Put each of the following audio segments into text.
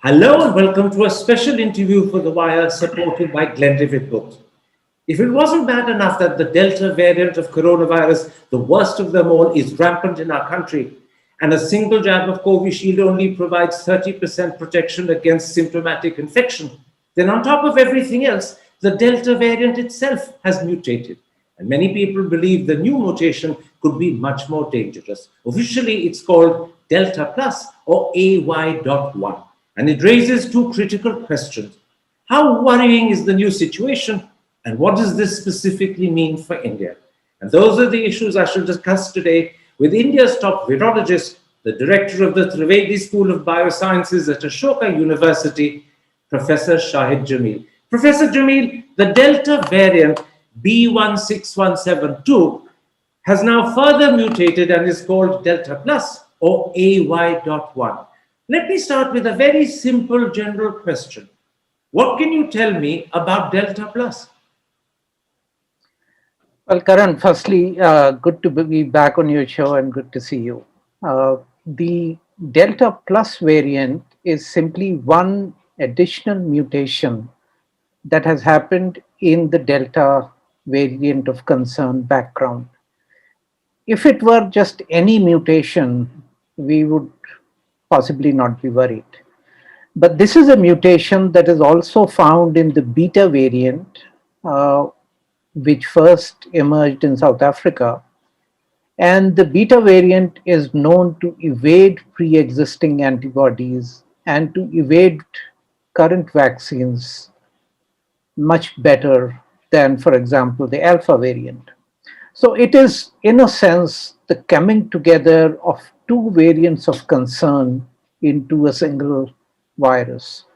Hello and welcome to a special interview for The Wire supported by Glenlivet Books. If it wasn't bad enough that the Delta variant of coronavirus, the worst of them all, is rampant in our country, and a single jab of Covishield only provides 30% protection against symptomatic infection, then on top of everything else, the Delta variant itself has mutated. And many people believe the new mutation could be much more dangerous. Officially, it's called Delta Plus or AY.1. And it raises two critical questions. How worrying is the new situation? And what does this specifically mean for India? And those are the issues I shall discuss today with India's top virologist, the director of the Trivedi School of Biosciences at Ashoka University, Professor Shahid Jamil. Professor Jamil, the Delta variant B16172 has now further mutated and is called Delta Plus or AY.1. Let me start with a very simple general question. What can you tell me about Delta Plus? Well, Karan, firstly, good to be back on your show and good to see you. The Delta Plus variant is simply one additional mutation that has happened in the Delta variant of concern background. If it were just any mutation, we would possibly not be worried. But this is a mutation that is also found in the beta variant, which first emerged in South Africa. And the beta variant is known to evade pre existing antibodies and to evade current vaccines much better than, for example, the alpha variant. So it is, in a sense, the coming together of two variants of concern into a single virus.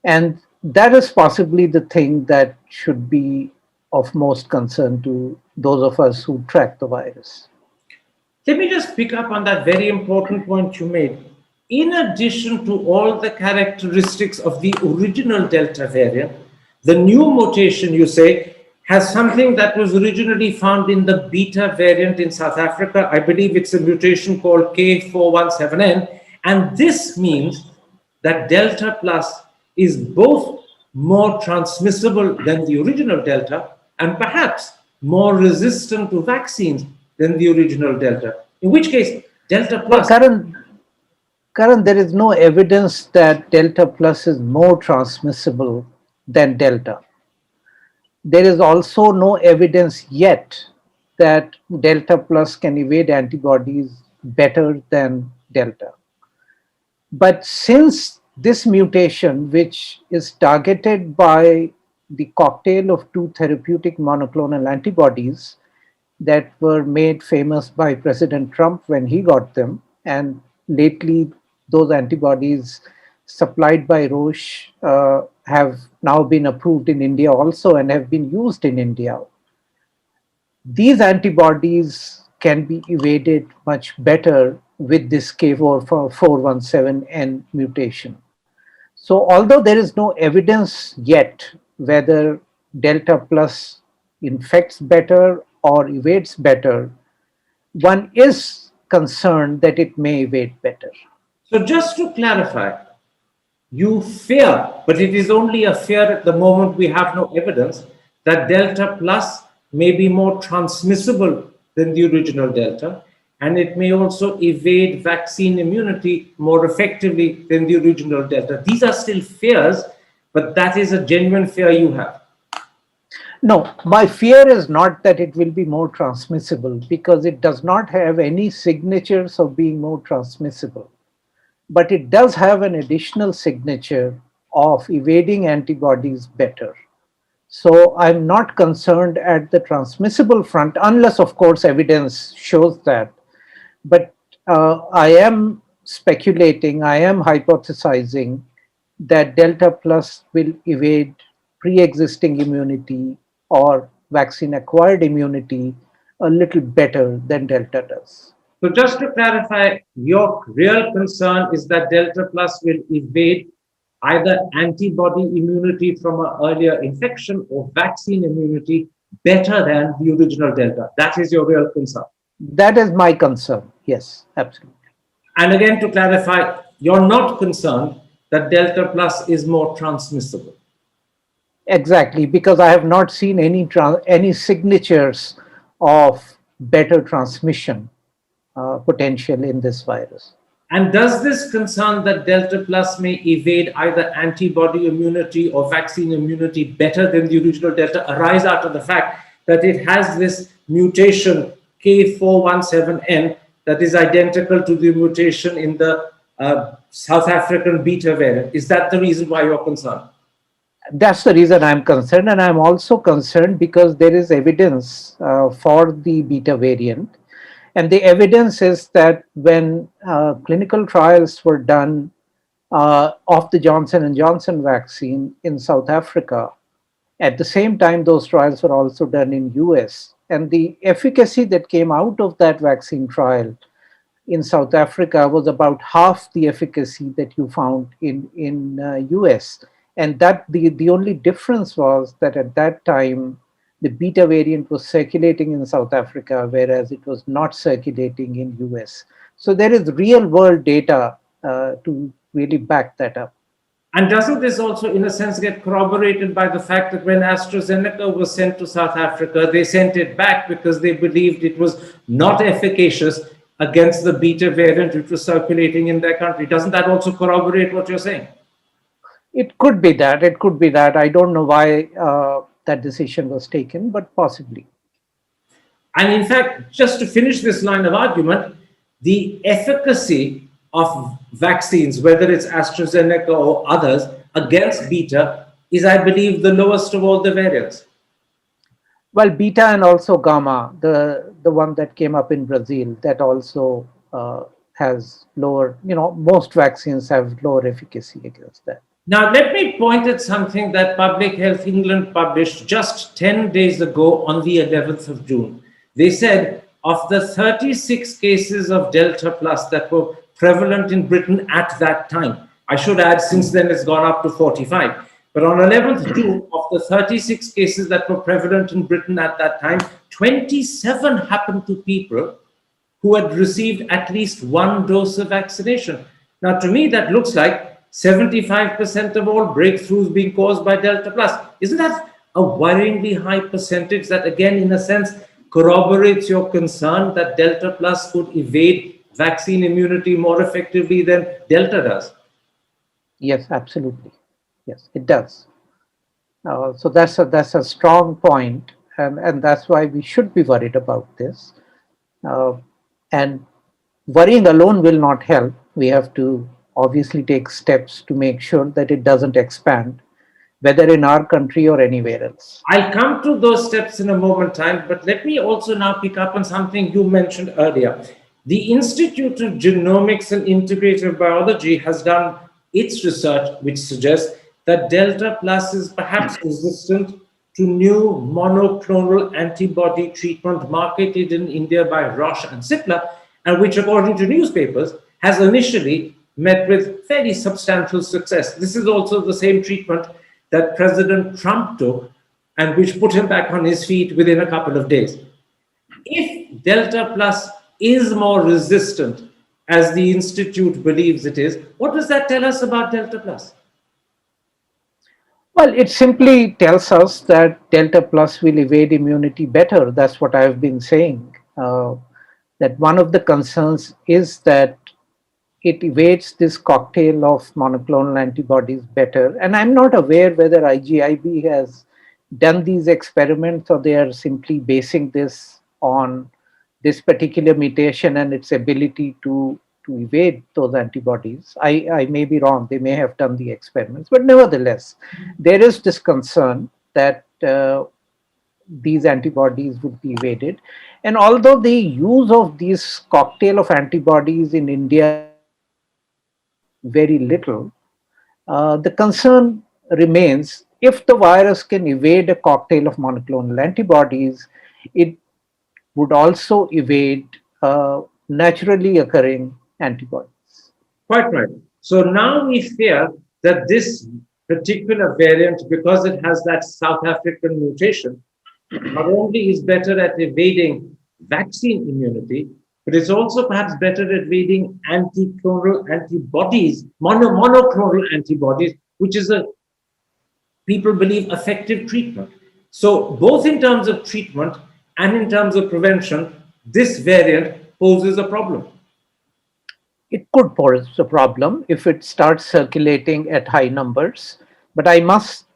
And that is possibly the thing that should be of most concern to those of us who track the virus. Let me just pick up on that very important point you made. In addition to all the characteristics of the original Delta variant, the new mutation, you say, has something that was originally found in the beta variant in South Africa. I believe it's a mutation called K417N. And this means that Delta Plus is both more transmissible than the original Delta and perhaps more resistant to vaccines than the original Delta. In which case, Delta Well, Plus. Karan, there is no evidence that Delta Plus is more transmissible than Delta. There is also no evidence yet that Delta Plus can evade antibodies better than Delta. But since this mutation, which is targeted by the cocktail of two therapeutic monoclonal antibodies that were made famous by President Trump when he got them, and lately those antibodies supplied by Roche have now been approved in India also and have been used in India. These antibodies can be evaded much better with this K417N mutation. So, although there is no evidence yet whether Delta Plus infects better or evades better, one is concerned that it may evade better. So, just to clarify, you fear, but it is only a fear at the moment we have no evidence, that Delta Plus may be more transmissible than the original Delta, and it may also evade vaccine immunity more effectively than the original Delta. These are still fears, but that is a genuine fear you have. No, my fear is not that it will be more transmissible because it does not have any signatures of being more transmissible. But it does have an additional signature of evading antibodies better. So I'm not concerned at the transmissible front, unless, of course, evidence shows that. But I am speculating, I am hypothesizing that Delta Plus will evade pre existing immunity or vaccine acquired immunity a little better than Delta does. So just to clarify, your real concern is that Delta Plus will evade either antibody immunity from an earlier infection or vaccine immunity better than the original Delta. That is your real concern. That is my concern. Yes, absolutely. And again, to clarify, you're not concerned that Delta Plus is more transmissible? Exactly, because I have not seen any signatures of better transmission potential in this virus. And does this concern that Delta Plus may evade either antibody immunity or vaccine immunity better than the original Delta arise out of the fact that it has this mutation K417N that is identical to the mutation in the South African beta variant? Is that the reason why you're concerned? That's the reason I'm concerned, and I'm also concerned because there is evidence for the beta variant. And the evidence is that when clinical trials were done of the Johnson and Johnson vaccine in South Africa, at the same time, those trials were also done in US. And the efficacy that came out of that vaccine trial in South Africa was about half the efficacy that you found in US. And that the only difference was that at that time, the beta variant was circulating in South Africa, whereas it was not circulating in US. So there is real world data to really back that up. And doesn't this also, in a sense, get corroborated by the fact that when AstraZeneca was sent to South Africa, they sent it back because they believed it was not efficacious against the beta variant which was circulating in their country? Doesn't that also corroborate what you're saying? It could be that. It could be that. I don't know why that decision was taken, but possibly. And in fact, just to finish this line of argument, the efficacy of vaccines, whether it's AstraZeneca or others, against beta is, I believe, the lowest of all the variants. Well, beta and also gamma, the one that came up in Brazil, that also has lower, most vaccines have lower efficacy against that. Now, let me point at something that Public Health England published just 10 days ago on the 11th of June. They said of the 36 cases of Delta Plus that were prevalent in Britain at that time, I should add, since then it's gone up to 45. But on 11th June, of the 36 cases that were prevalent in Britain at that time, 27 happened to people who had received at least one dose of vaccination. Now, to me, that looks like 75% of all breakthroughs being caused by Delta Plus. Isn't that a worryingly high percentage that, again, in a sense, corroborates your concern that Delta Plus could evade vaccine immunity more effectively than Delta does? Yes, absolutely. Yes, it does. So that's a strong point, and that's why we should be worried about this. And worrying alone will not help. We have to obviously take steps to make sure that it doesn't expand, whether in our country or anywhere else. I'll come to those steps in a moment time, but let me also now pick up on something you mentioned earlier. The Institute of Genomics and Integrative Biology has done its research, which suggests that Delta Plus is perhaps resistant to new monoclonal antibody treatment marketed in India by Roche and Cipla, and which, according to newspapers, has initially met with fairly substantial success. This is also the same treatment that President Trump took and which put him back on his feet within a couple of days. If Delta Plus is more resistant, as the Institute believes it is, what does that tell us about Delta Plus? Well, it simply tells us that Delta Plus will evade immunity better. That's what I've been saying. That one of the concerns is that it evades this cocktail of monoclonal antibodies better. And I'm not aware whether IGIB has done these experiments or they are simply basing this on this particular mutation and its ability to evade those antibodies. I may be wrong, they may have done the experiments, but nevertheless, there is this concern that these antibodies would be evaded. And although the use of these cocktail of antibodies in India very little, the concern remains if the virus can evade a cocktail of monoclonal antibodies, it would also evade naturally occurring antibodies. Quite right. So now we fear that this particular variant, because it has that South African mutation, not only is better at evading vaccine immunity, but it's also perhaps better at reading anticlonal antibodies, monoclonal antibodies, which is a, people believe, effective treatment. So both in terms of treatment and in terms of prevention, this variant poses a problem. It could pose a problem if it starts circulating at high numbers. But I must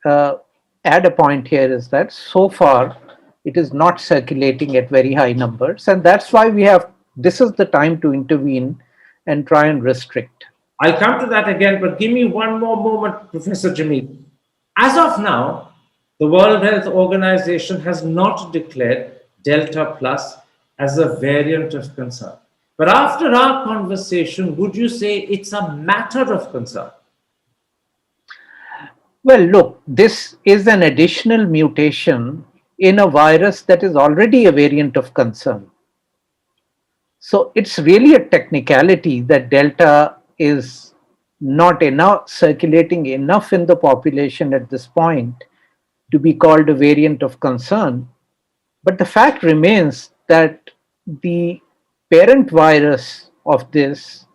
uh, add a point here is that so far it is not circulating at very high numbers. And that's why this is the time to intervene and try and restrict. I'll come to that again, but give me one more moment, Professor Jamil. As of now, the World Health Organization has not declared Delta Plus as a variant of concern. But after our conversation, would you say it's a matter of concern? Well, look, this is an additional mutation in a virus that is already a variant of concern. So it's really a technicality that Delta is not enough circulating enough in the population at this point to be called a variant of concern. But the fact remains that the parent virus of this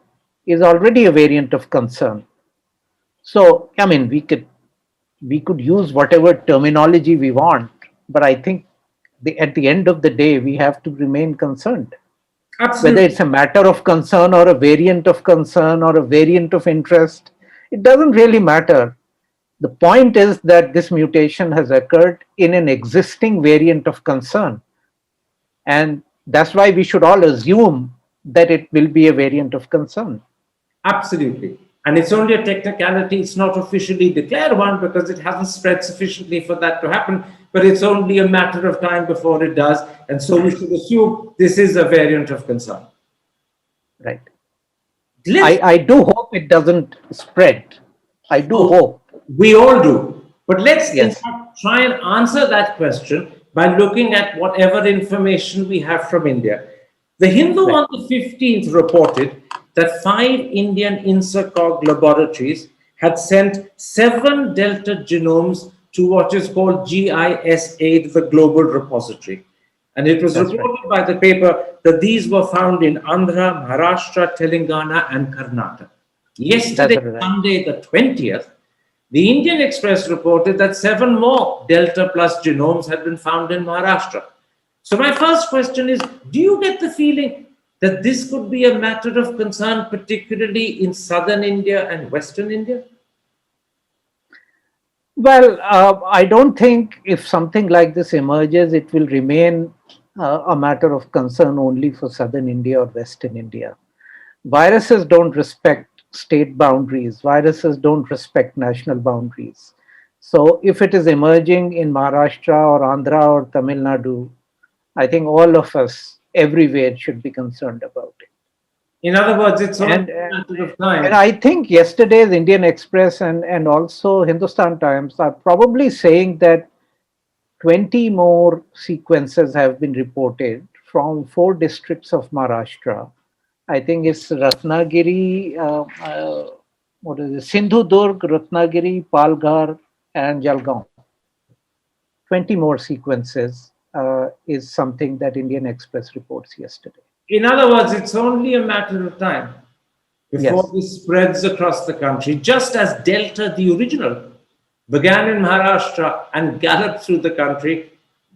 is already a variant of concern. So, I mean, we could use whatever terminology we want, but I think at the end of the day, we have to remain concerned. Absolutely. Whether it's a matter of concern or a variant of concern or a variant of interest, it doesn't really matter. The point is that this mutation has occurred in an existing variant of concern. And that's why we should all assume that it will be a variant of concern. Absolutely. And it's only a technicality. It's not officially declared one because it hasn't spread sufficiently for that to happen. But it's only a matter of time before it does. And so we should assume this is a variant of concern. Right. I do hope it doesn't spread. I do hope. We all do. But let's in fact try and answer that question by looking at whatever information we have from India. The Hindu on the 15th reported that 5 Indian INSACOG laboratories had sent 7 Delta genomes to what is called GIS-8, the global repository. And it was reported by the paper that these were found in Andhra, Maharashtra, Telangana, and Karnataka. Yesterday, Sunday, the 20th, the Indian Express reported that 7 more Delta Plus genomes had been found in Maharashtra. So my first question is, do you get the feeling that this could be a matter of concern, particularly in southern India and western India? Well, I don't think if something like this emerges, it will remain a matter of concern only for southern India or western India. Viruses don't respect state boundaries. Viruses don't respect national boundaries. So if it is emerging in Maharashtra or Andhra or Tamil Nadu, I think all of us everywhere should be concerned about it. In other words, it's only a matter of time. And I think yesterday's Indian Express and also Hindustan Times are probably saying that 20 more sequences have been reported from 4 districts of Maharashtra. I think it's Ratnagiri, Sindhudurg, Ratnagiri, Palghar, and Jalgaon. 20 more sequences is something that Indian Express reports yesterday. In other words, it's only a matter of time before this spreads across the country, just as Delta, the original, began in Maharashtra and galloped through the country.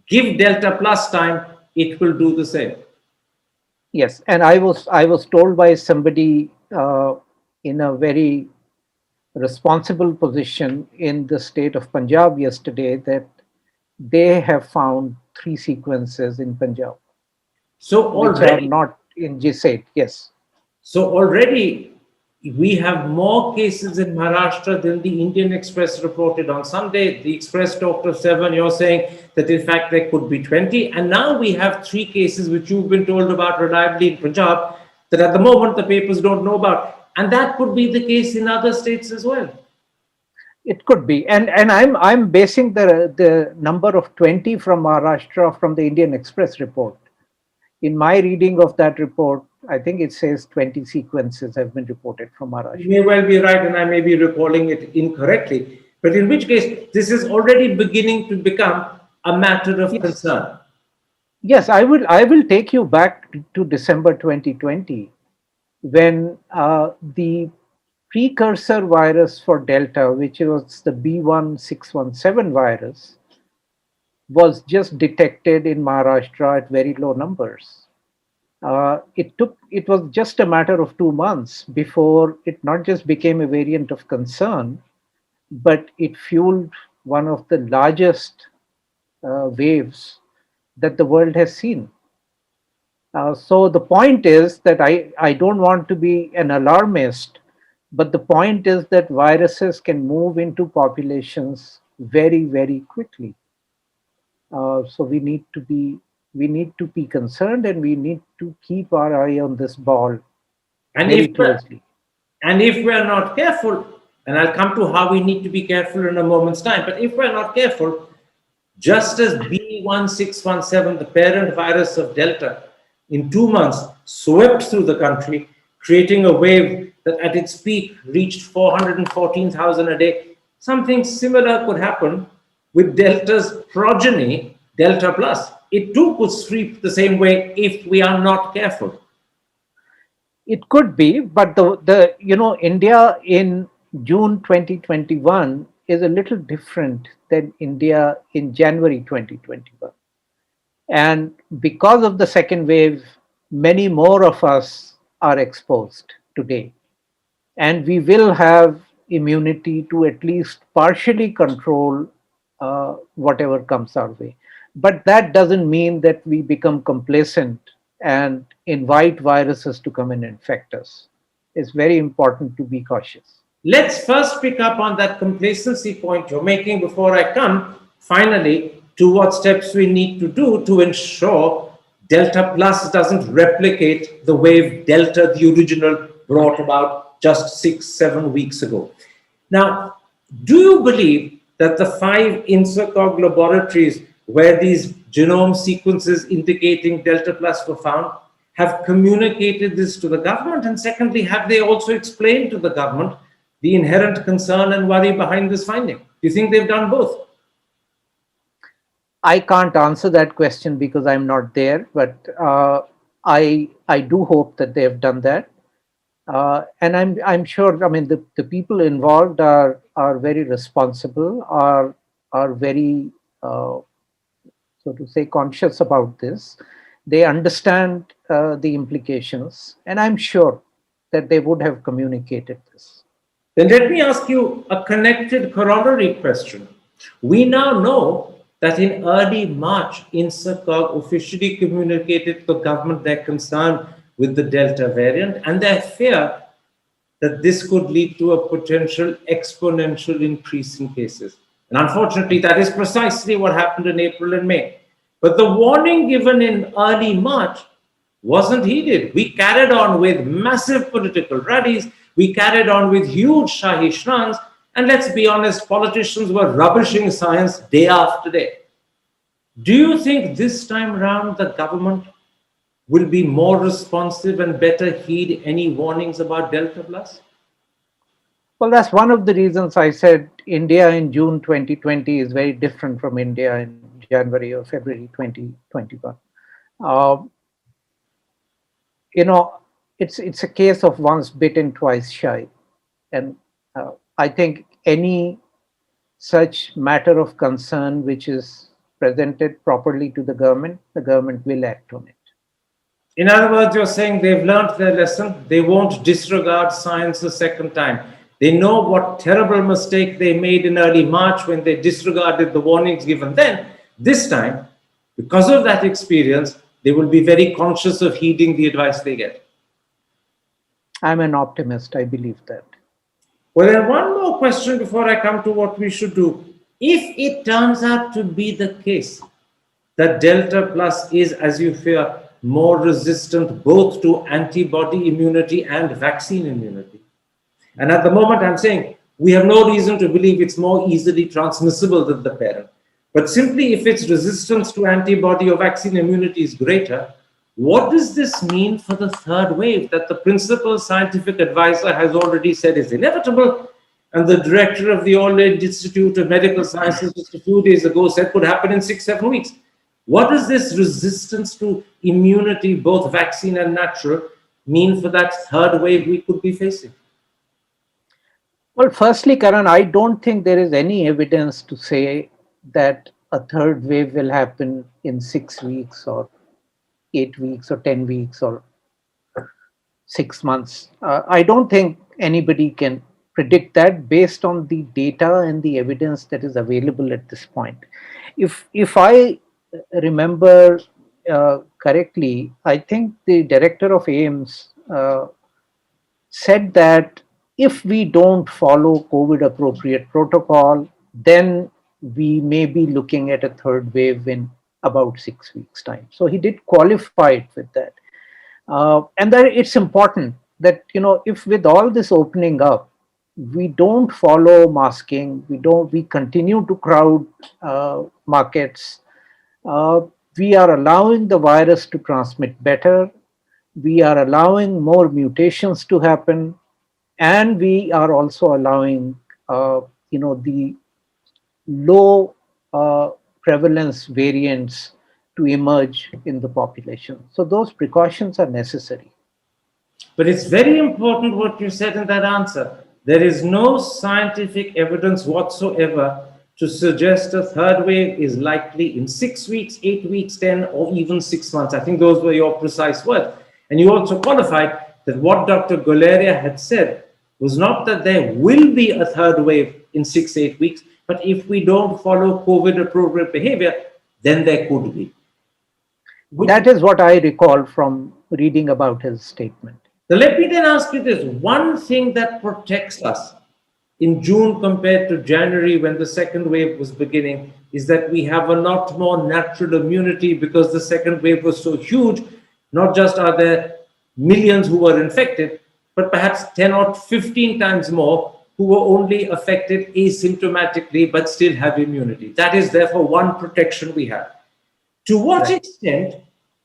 Give Delta Plus time, it will do the same. Yes, and I was told by somebody in a very responsible position in the state of Punjab yesterday that they have found 3 sequences in Punjab. So already, which are not in GIS-8, yes. So already we have more cases in Maharashtra than the Indian Express reported on Sunday. The Express talked of 7. You're saying that in fact there could be 20. And now we have 3 cases which you've been told about reliably in Punjab that at the moment the papers don't know about. And that could be the case in other states as well. It could be. And I'm basing the number of 20 from Maharashtra from the Indian Express report. In my reading of that report, I think it says 20 sequences have been reported from Maharashtra. You may well be right, and I may be recalling it incorrectly. But in which case, this is already beginning to become a matter of concern. Yes, I will take you back to December 2020 when the precursor virus for Delta, which was the B1617 virus, was just detected in Maharashtra at very low numbers. It was just a matter of 2 months before it not just became a variant of concern, but it fueled one of the largest waves that the world has seen. So the point is that I don't want to be an alarmist, but the point is that viruses can move into populations very, very quickly. So we need to be concerned, and we need to keep our eye on this ball And if very closely. and if we are not careful, and I'll come to how we need to be careful in a moment's time, but if we're not careful, just as B1617, the parent virus of Delta, in 2 months swept through the country, creating a wave that at its peak reached 414,000 a day, something similar could happen with Delta's progeny, Delta Plus. It too could sweep the same way if we are not careful. It could be, but India in June 2021 is a little different than India in January 2021. And because of the second wave, many more of us are exposed today. And we will have immunity to at least partially control whatever comes our way. But that doesn't mean that we become complacent and invite viruses to come and infect us. It's very important to be cautious. Let's first pick up on that complacency point you're making before I come finally to what steps we need to do to ensure Delta Plus doesn't replicate the wave Delta, the original, brought about just 6, 7 weeks ago. Now, do you believe that the 5 INSACOG laboratories where these genome sequences indicating Delta Plus were found have communicated this to the government? And secondly, have they also explained to the government the inherent concern and worry behind this finding? Do you think they've done both? I can't answer that question because I'm not there, but I do hope that they have done that. And I'm sure. I mean, the people involved are very responsible, are very so to say conscious about this. They understand the implications, and I'm sure that they would have communicated this. Then let me ask you a connected corollary question. We now know that in early March, INSACOG officially communicated to the government their concern with the Delta variant and their fear that this could lead to a potential exponential increase in cases. And unfortunately, that is precisely what happened in April and May. But the warning given in early March wasn't heeded. We carried on with massive political rallies. We carried on with huge Shahi Shrans. And let's be honest, politicians were rubbishing science day after day. Do you think this time round the government will be more responsive and better heed any warnings about Delta Plus? Well, that's one of the reasons I said India in June 2020 is very different from India in January or February 2021. Uh, it's a case of once bitten, twice shy, and I think any such matter of concern which is presented properly to the government will act on it. In other words, you're saying they've learned their lesson. They won't disregard science a second time. They know what terrible mistake they made in early March when they disregarded the warnings given then. This time, because of that experience, they will be very conscious of heeding the advice they get. I'm an optimist. I believe that. Well, then one more question before I come to what we should do. If it turns out to be the case that Delta Plus is, as you fear, more resistant both to antibody immunity and vaccine immunity, and at the moment I'm saying we have no reason to believe it's more easily transmissible than the parent, but simply if its resistance to antibody or vaccine immunity is greater, what does this mean for the third wave that the principal scientific advisor has already said is inevitable, and the director of the All India Institute of Medical Sciences just a few days ago said could happen in 6, 7 weeks? What does this resistance to immunity, both vaccine and natural, mean for that third wave we could be facing? Well, firstly, Karan, I don't think there is any evidence to say that a third wave will happen in 6 weeks or 8 weeks or 10 weeks or 6 months. I don't think anybody can predict that based on the data and the evidence that is available at this point. If I remember correctly, I think the director of AIMS said that if we don't follow COVID appropriate protocol, then we may be looking at a third wave in about 6 weeks' time. So he did qualify it with that. And that it's important that, if with all this opening up, we don't follow masking, we continue to crowd markets, uh, we are allowing the virus to transmit better, we are allowing more mutations to happen, and we are also allowing the low prevalence variants to emerge in the population. So those precautions are necessary. But it's very important what you said in that answer. There is no scientific evidence whatsoever to suggest a third wave is likely in 6 weeks, 8 weeks, 10, or even 6 months. I think those were your precise words. And you also qualified that what Dr. Goleria had said was not that there will be a third wave in 6, 8 weeks, but if we don't follow COVID appropriate behavior, then there could be. That is what I recall from reading about his statement. Now, let me then ask you this. One thing that protects us in June compared to January when the second wave was beginning is that we have a lot more natural immunity because the second wave was so huge. Not just are there millions who were infected, but perhaps 10 or 15 times more who were only affected asymptomatically but still have immunity. That is therefore one protection we have. To what extent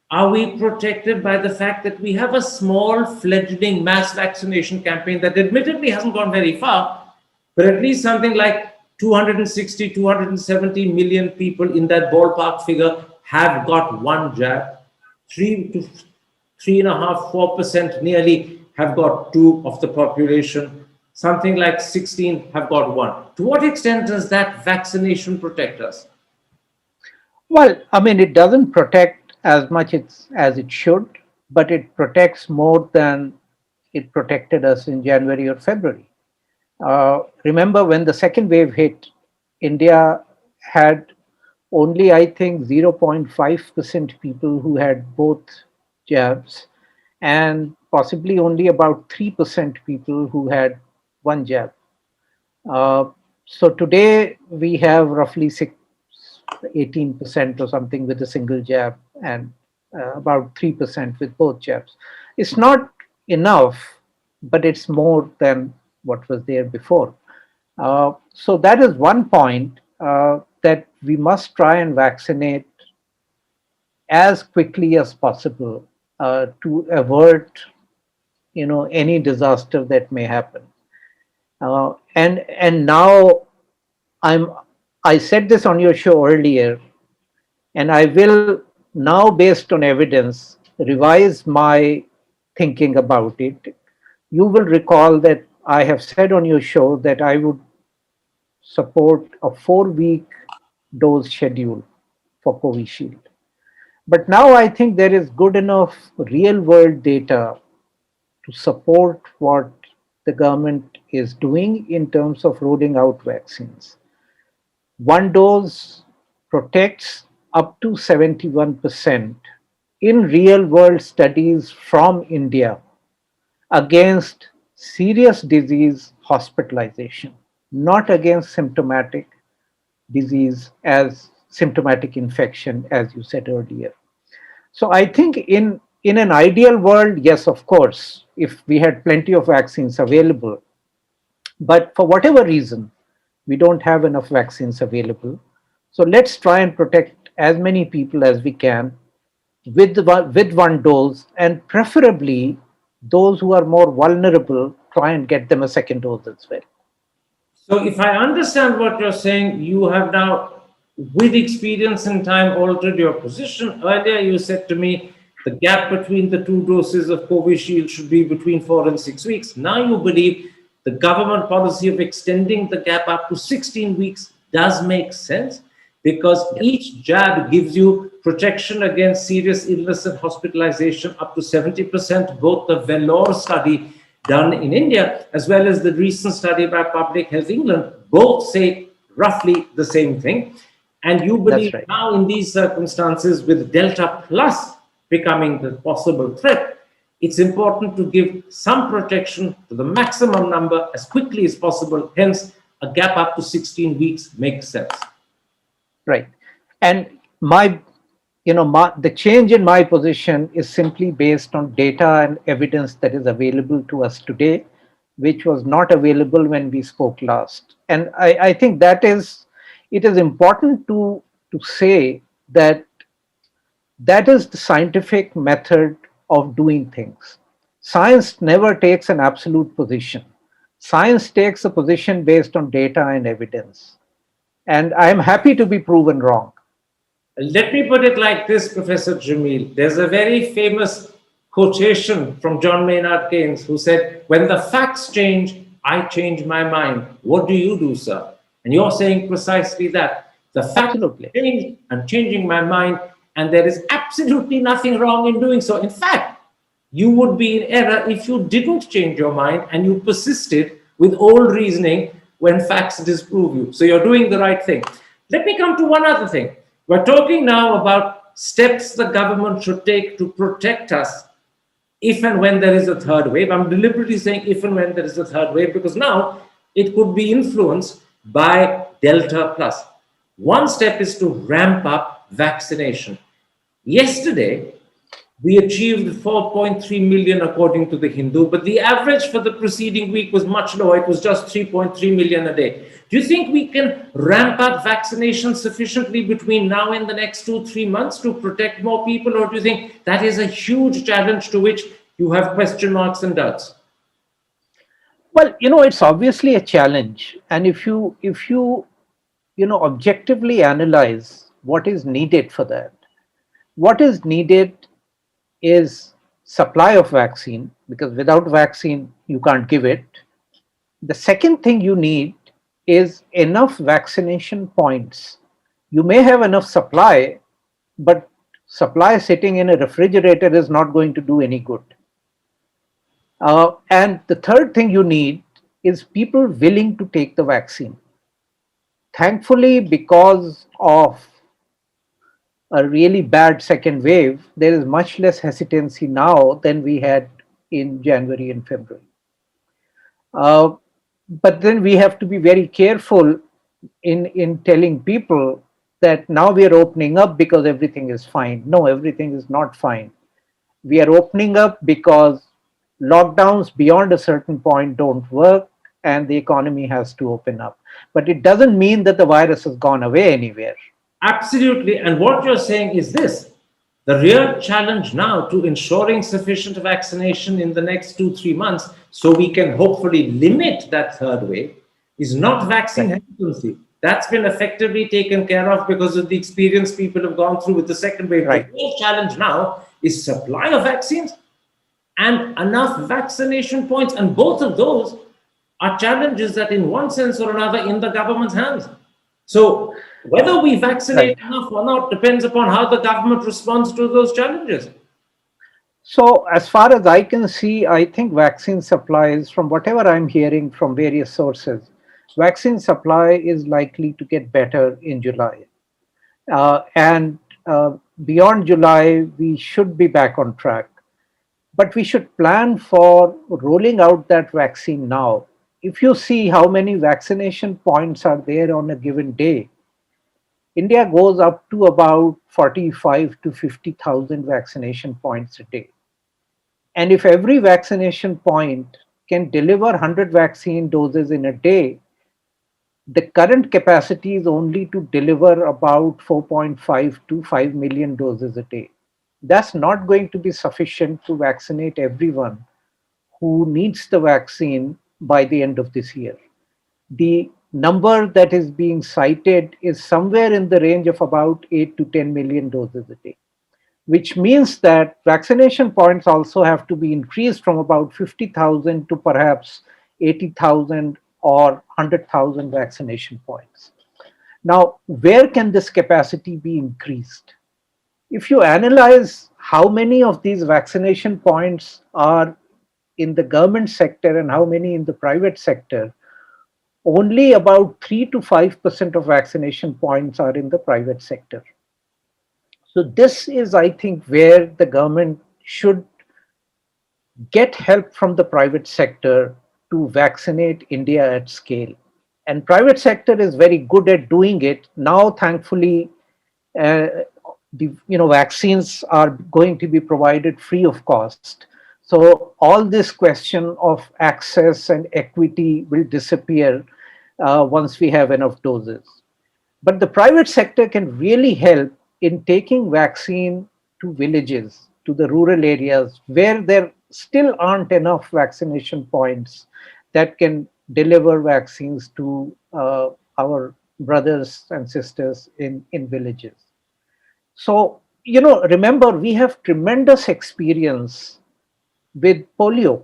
are we protected by the fact that we have a small fledgling mass vaccination campaign that admittedly hasn't gone very far, but at least something like 260, 270 million people in that ballpark figure have got one jab. 3.5, 4% nearly have got two of the population. Something like 16 have got one. To what extent does that vaccination protect us? Well, I mean, it doesn't protect as much as it should, but it protects more than it protected us in January or February. Remember, when the second wave hit, India had only, I think, 0.5% people who had both jabs, and possibly only about 3% people who had one jab. So today we have roughly 18% or something with a single jab, and about 3% with both jabs. It's not enough, but it's more than what was there before. So that is one point, that we must try and vaccinate as quickly as possible to avert any disaster that may happen. And now I said this on your show earlier, and I will now, based on evidence, revise my thinking about it. You will recall that I have said on your show that I would support a 4-week dose schedule for Covishield. But now I think there is good enough real world data to support what the government is doing in terms of rolling out vaccines. One dose protects up to 71% in real world studies from India against serious disease hospitalization, not against symptomatic disease as symptomatic infection, as you said earlier. So I think in an ideal world, yes, of course, if we had plenty of vaccines available, but for whatever reason, we don't have enough vaccines available. So let's try and protect as many people as we can with one dose, and preferably those who are more vulnerable, try and get them a second dose as well. So, if I understand what you're saying, you have now with experience and time, altered your position? Earlier, you said to me the gap between the two doses of Covishield should be between 4 and 6 weeks. Now you believe the government policy of extending the gap up to 16 weeks does make sense, because Yeah, each jab gives you protection against serious illness and hospitalization up to 70%. Both the Vellore study done in India as well as the recent study by Public Health England both say roughly the same thing. And you that's believe right. now, in these circumstances, with Delta Plus becoming the possible threat, it's important to give some protection to the maximum number as quickly as possible. Hence, a gap up to 16 weeks makes sense. Right. And the change in my position is simply based on data and evidence that is available to us today, which was not available when we spoke last. And I think it is important to say that that is the scientific method of doing things. Science never takes an absolute position. Science takes a position based on data and evidence. And I'm happy to be proven wrong. Let me put it like this, Professor Jamil. There's a very famous quotation from John Maynard Keynes, who said, "When the facts change, I change my mind. What do you do, sir?" And you're saying precisely that. The facts Absolutely. change, I'm changing my mind, and there is absolutely nothing wrong in doing so. In fact, you would be in error if you didn't change your mind and you persisted with old reasoning when facts disprove you. So you're doing the right thing. Let me come to one other thing. We're talking now about steps the government should take to protect us if and when there is a third wave. I'm deliberately saying if and when there is a third wave, because now it could be influenced by Delta Plus. One step is to ramp up vaccination. Yesterday, we achieved 4.3 million according to the Hindu, but the average for the preceding week was much lower. It was just 3.3 million a day. Do you think we can ramp up vaccination sufficiently between now and the next 2-3 months to protect more people, or do you think that is a huge challenge to which you have question marks and doubts? Well, it's obviously a challenge. And if you objectively analyze what is needed for that, what is needed is supply of vaccine, because without vaccine, you can't give it. The second thing you need is enough vaccination points. You may have enough supply, but supply sitting in a refrigerator is not going to do any good. And the third thing you need is people willing to take the vaccine. Thankfully, because of a really bad second wave, there is much less hesitancy now than we had in January and February. Uh, but then we have to be very careful in telling people that now we are opening up because everything is fine. No, everything is not fine. We are opening up because lockdowns beyond a certain point don't work and the economy has to open up. But it doesn't mean that the virus has gone away anywhere. Absolutely. And what you're saying is this: the real challenge now to ensuring sufficient vaccination in the next 2-3 months so we can hopefully limit that third wave is not vaccine Right. hesitancy. That's been effectively taken care of because of the experience people have gone through with the second wave. The Right. real challenge now is supply of vaccines and enough vaccination points. And both of those are challenges that, in one sense or another, in the government's hands. So whether we Right. vaccinate enough or not depends upon how the government responds to those challenges. So, as far as I can see, I think vaccine supplies, from whatever I'm hearing from various sources, vaccine supply is likely to get better in July. And beyond July, we should be back on track. But we should plan for rolling out that vaccine now. If you see how many vaccination points are there on a given day, India goes up to about 45 to 50,000 vaccination points a day. And if every vaccination point can deliver 100 vaccine doses in a day, the current capacity is only to deliver about 4.5 to 5 million doses a day. That's not going to be sufficient to vaccinate everyone who needs the vaccine by the end of this year. The number that is being cited is somewhere in the range of about 8 to 10 million doses a day, which means that vaccination points also have to be increased from about 50,000 to perhaps 80,000 or 100,000 vaccination points. Now, where can this capacity be increased? If you analyze how many of these vaccination points are in the government sector and how many in the private sector, only about 3 to 5% of vaccination points are in the private sector. So, this is, I think, where the government should get help from the private sector to vaccinate India at scale. And private sector is very good at doing it. Now, thankfully, uh, the vaccines are going to be provided free of cost. So all this question of access and equity will disappear once we have enough doses. But the private sector can really help in taking vaccine to villages, to the rural areas where there still aren't enough vaccination points that can deliver vaccines to our brothers and sisters in villages. So, remember, we have tremendous experience with polio.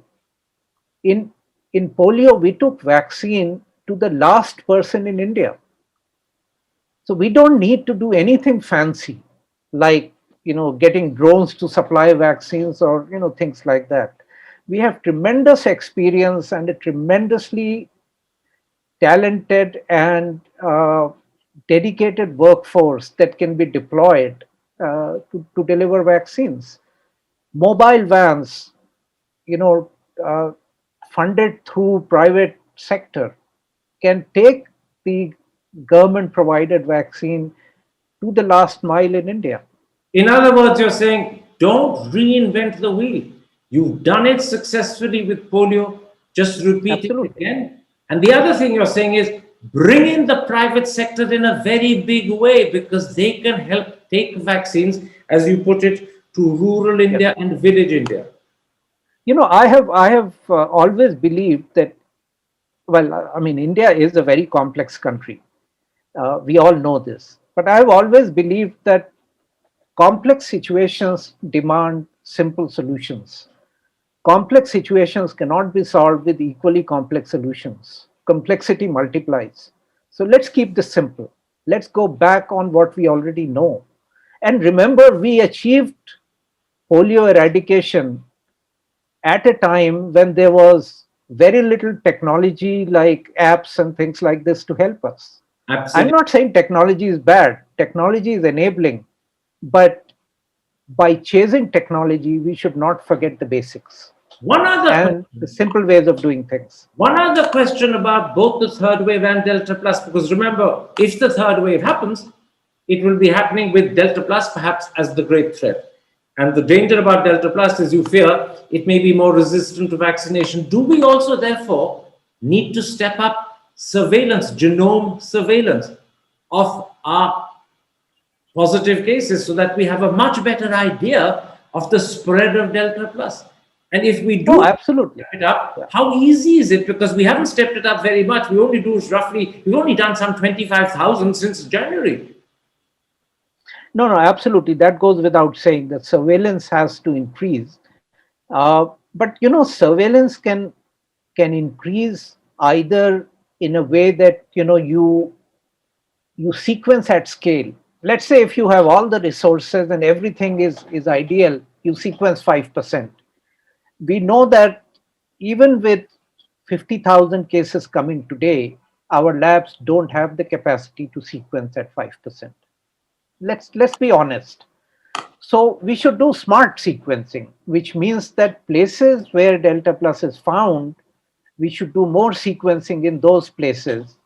In, in polio, we took vaccine to the last person in India. So we don't need to do anything fancy like, getting drones to supply vaccines or, things like that. We have tremendous experience and a tremendously talented and dedicated workforce that can be deployed to deliver vaccines. Mobile vans, you know, uh, funded through private sector, can take the government provided vaccine to the last mile in India. In other words, you're saying don't reinvent the wheel. You've done it successfully with polio, just repeat it Absolutely. again. And the other thing you're saying is bring in the private sector in a very big way because they can help take vaccines, as you put it, to rural Yes. India and village India. I have always believed that, well, I mean, India is a very complex country. We all know this. But I've always believed that complex situations demand simple solutions. Complex situations cannot be solved with equally complex solutions. Complexity multiplies. So let's keep this simple. Let's go back on what we already know. And remember, we achieved polio eradication at a time when there was very little technology like apps and things like this to help us. I'm Absolutely. not saying technology is bad, technology is enabling, but by chasing technology, we should not forget the basics One other and the simple ways of doing things. One other question about both the third wave and Delta Plus, because remember, if the third wave happens, it will be happening with Delta Plus perhaps as the great threat. And the danger about Delta Plus is you fear it may be more resistant to vaccination. Do we also, therefore, need to step up surveillance, genome surveillance of our positive cases so that we have a much better idea of the spread of Delta Plus? And if we Oh, do absolutely. step it up, how easy is it? Because we haven't stepped it up very much. We've only done some 25,000 since January. No, no, absolutely. That goes without saying that surveillance has to increase. But surveillance can increase either in a way that you sequence at scale. Let's say if you have all the resources and everything is ideal, you sequence 5%. We know that even with 50,000 cases coming today, our labs don't have the capacity to sequence at 5%. Let's be honest. So we should do smart sequencing, which means that places where Delta Plus is found, we should do more sequencing in those places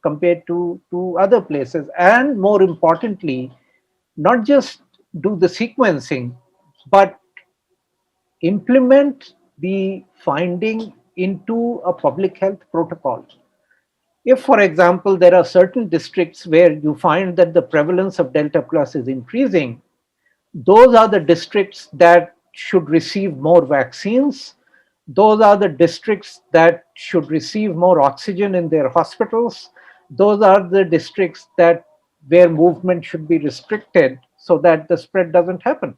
compared to other places. And more importantly, not just do the sequencing, but implement the finding into a public health protocol. If, for example, there are certain districts where you find that the prevalence of Delta Plus is increasing, those are the districts that should receive more vaccines those are the districts that should receive more oxygen in their hospitals. Those are the districts that where movement should be restricted so that the spread doesn't happen.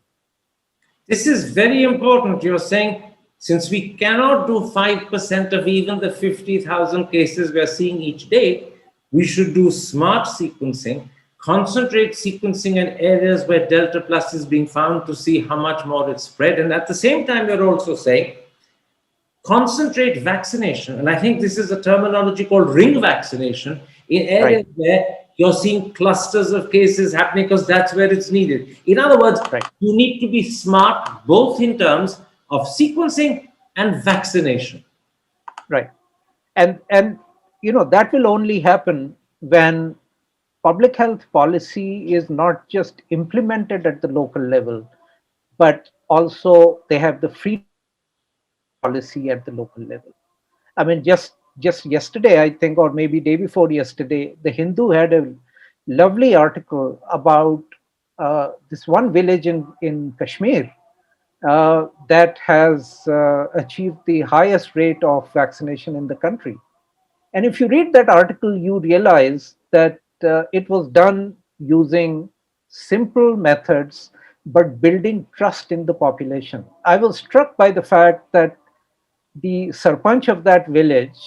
This is very important. You're saying since we cannot do 5% of even the 50,000 cases we're seeing each day, we should do smart sequencing, concentrate sequencing in areas where Delta Plus is being found to see how much more it's spread. And at the same time, you're also saying concentrate vaccination. And I think this is a terminology called ring vaccination in areas where you're seeing clusters of cases happening because that's where it's needed. In other words, you need to be smart both in terms of sequencing and vaccination. Right. And that will only happen when public health policy is not just implemented at the local level, but also they have the free policy at the local level. I mean, just yesterday, I think, or maybe day before yesterday, the Hindu had a lovely article about this one village in Kashmir that has achieved the highest rate of vaccination in the country. And if you read that article, you realize that it was done using simple methods, but building trust in the population. I was struck by the fact that the sarpanch of that village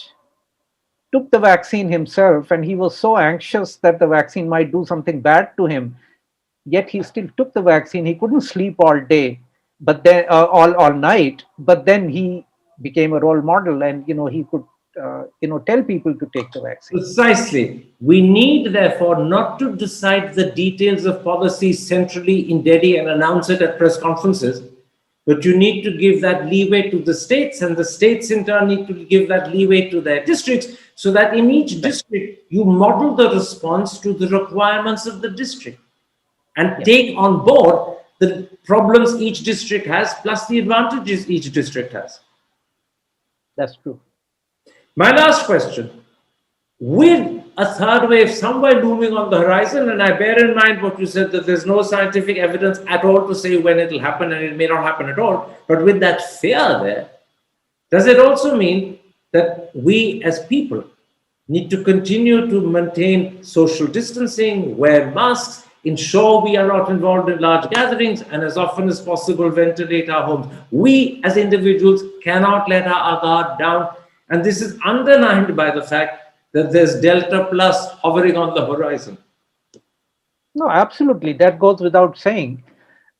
took the vaccine himself, and he was so anxious that the vaccine might do something bad to him. Yet he still took the vaccine. He couldn't sleep all day, but then all night. But then he became a role model, and he could tell people to take the vaccine. Precisely. We need, therefore, not to decide the details of policy centrally in Delhi and announce it at press conferences, but you need to give that leeway to the states, and the states in turn need to give that leeway to their districts, so that in each district you model the response to the requirements of the district and take on board the problems each district has plus the advantages each district has. That's true. My last question. With a third wave somewhere looming on the horizon, and I bear in mind what you said, that there's no scientific evidence at all to say when it'll happen, and it may not happen at all, but with that fear there, does it also mean that we as people need to continue to maintain social distancing, wear masks, ensure we are not involved in large gatherings, and as often as possible ventilate our homes? We as individuals cannot let our guard down, and this is underlined by the fact that there's Delta Plus hovering on the horizon. No, absolutely. That goes without saying.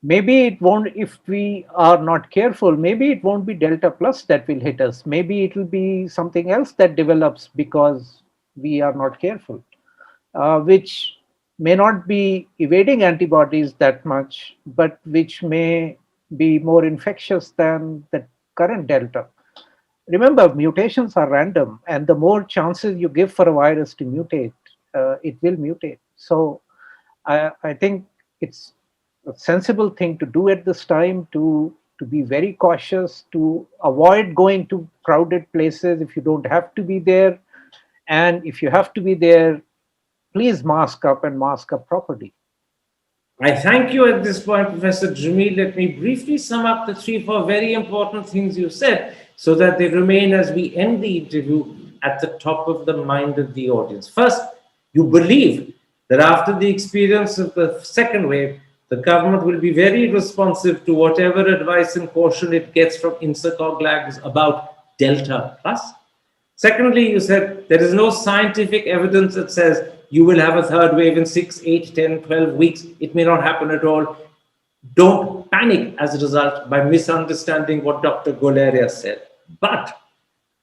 Maybe it won't, if we are not careful, maybe it won't be Delta Plus that will hit us. Maybe it will be something else that develops because we are not careful, which may not be evading antibodies that much, but which may be more infectious than the current Delta. Remember, mutations are random, and the more chances you give for a virus to mutate, it will mutate. So I think it's a sensible thing to do at this time, to be very cautious, to avoid going to crowded places if you don't have to be there. And if you have to be there, please mask up and mask up properly. I thank you at this point, Professor Jameel. Let me briefly sum up the 3-4 very important things you said, so that they remain, as we end the interview, at the top of the mind of the audience. First, you believe that after the experience of the second wave, the government will be very responsive to whatever advice and caution it gets from INSACOG labs about Delta Plus. Secondly, you said there is no scientific evidence that says you will have a third wave in 6, 8, 10, 12 weeks. It may not happen at all. Don't panic as a result by misunderstanding what Dr. Guleria said. But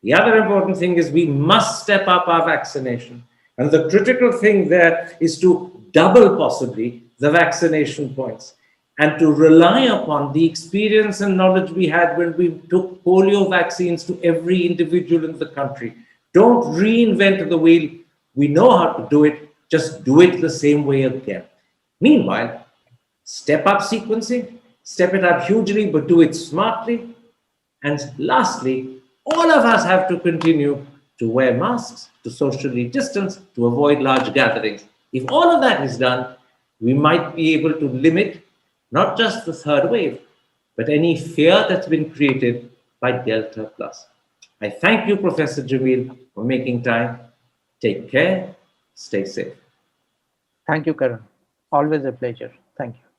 the other important thing is we must step up our vaccination. And the critical thing there is to double possibly the vaccination points and to rely upon the experience and knowledge we had when we took polio vaccines to every individual in the country. Don't reinvent the wheel. We know how to do it. Just do it the same way again. Meanwhile, step up sequencing, step it up hugely, but do it smartly. And lastly, all of us have to continue to wear masks, to socially distance, to avoid large gatherings. If all of that is done, we might be able to limit not just the third wave, but any fear that's been created by Delta Plus. I thank you, Professor Jamil, for making time. Take care. Stay safe. Thank you, Karan. Always a pleasure. Thank you.